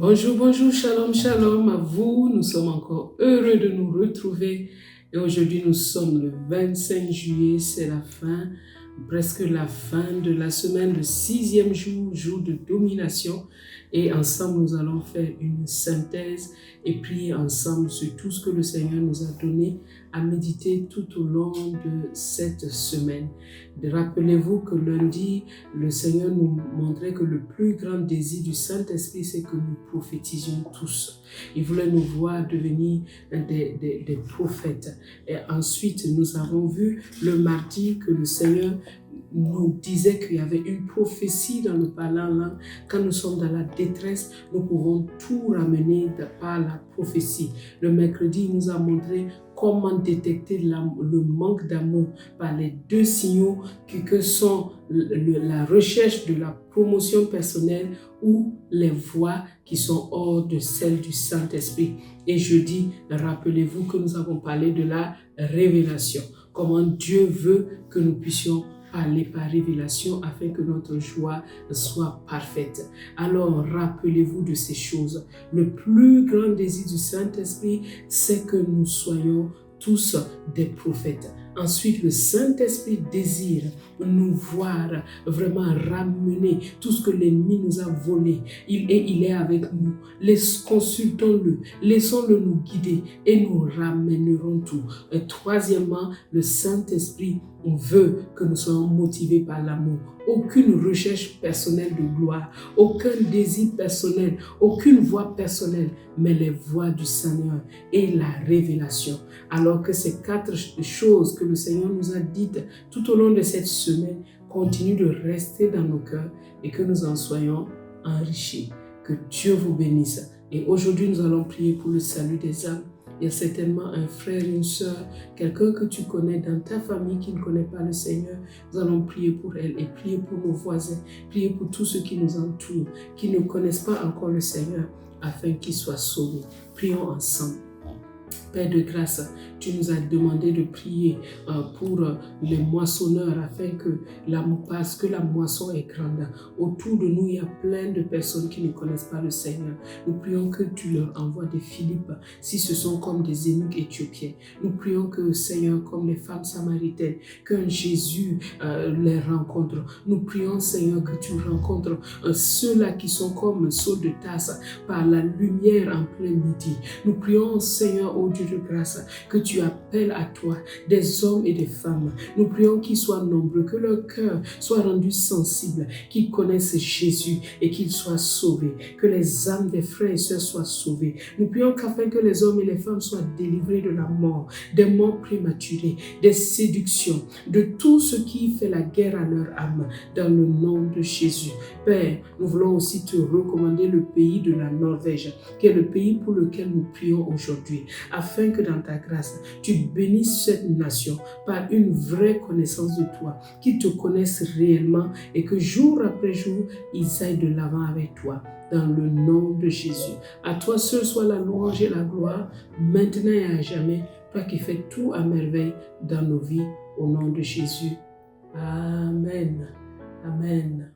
Bonjour, bonjour, shalom, shalom à vous. Nous sommes encore heureux de nous retrouver. Et aujourd'hui, nous sommes le 25 juillet, c'est la fin, presque la fin de la semaine, le 6e jour, jour de domination. Et ensemble, nous allons faire une synthèse et prier ensemble sur tout ce que le Seigneur nous a donné à méditer tout au long de cette semaine. Rappelez-vous que lundi, le Seigneur nous montrait que le plus grand désir du Saint-Esprit, c'est que nous prophétisions tous. Il voulait nous voir devenir des prophètes. Et ensuite, nous avons vu le mardi que le Seigneur nous disait qu'il y avait une prophétie dans le parlant langue. Quand nous sommes dans la détresse, nous pouvons tout ramener par la prophétie. Le mercredi, il nous a montré comment détecter le manque d'amour par les deux signaux que sont la recherche de la promotion personnelle ou les voies qui sont hors de celles du Saint-Esprit. Et jeudi, rappelez-vous que nous avons parlé de la révélation. Comment Dieu veut que nous puissions parler par révélation afin que notre joie soit parfaite. Alors, rappelez-vous de ces choses. Le plus grand désir du Saint-Esprit, c'est que nous soyons tous des prophètes. Ensuite, le Saint-Esprit désire nous voir vraiment ramener tout ce que l'ennemi nous a volé. Il est avec nous. Consultons-le, laissons-le nous guider et nous ramènerons tout. Et troisièmement, le Saint-Esprit veut que nous soyons motivés par l'amour. Aucune recherche personnelle de gloire, aucun désir personnel, aucune voie personnelle, mais les voies du Seigneur et la révélation. Alors que ces 4 choses que le Seigneur nous a dites tout au long de cette semaine continuent de rester dans nos cœurs et que nous en soyons enrichis. Que Dieu vous bénisse. Et aujourd'hui, nous allons prier pour le salut des âmes. Il y a certainement un frère, une sœur, quelqu'un que tu connais dans ta famille qui ne connaît pas le Seigneur. Nous allons prier pour elle et prier pour nos voisins, prier pour tous ceux qui nous entourent, qui ne connaissent pas encore le Seigneur, afin qu'ils soient sauvés. Prions ensemble. Père de grâce, tu nous as demandé de prier pour les moissonneurs afin que parce que la moisson est grande. Autour de nous, il y a plein de personnes qui ne connaissent pas le Seigneur. Nous prions que tu leur envoies des Philippes, si ce sont comme des eunuques éthiopiens. Nous prions que, Seigneur, comme les femmes samaritaines, qu'un Jésus les rencontre. Nous prions, Seigneur, que tu rencontres ceux-là qui sont comme Saul de Tarse par la lumière en plein midi. Nous prions, Seigneur, ô Dieu de grâce, que tu appelles à toi des hommes et des femmes. Nous prions qu'ils soient nombreux, que leur cœur soit rendu sensible, qu'ils connaissent Jésus et qu'ils soient sauvés, que les âmes des frères et sœurs soient sauvées. Nous prions qu'afin que les hommes et les femmes soient délivrés de la mort, des morts prématurées, des séductions, de tout ce qui fait la guerre à leur âme, dans le nom de Jésus. Père, nous voulons aussi te recommander le pays de la Norvège, qui est le pays pour lequel nous prions aujourd'hui, afin que dans ta grâce, tu bénisses cette nation par une vraie connaissance de toi, qu'ils te connaissent réellement et que jour après jour, ils aillent de l'avant avec toi. Dans le nom de Jésus. À toi seul soit la louange et la gloire, maintenant et à jamais, toi qui fais tout à merveille dans nos vies, au nom de Jésus. Amen. Amen.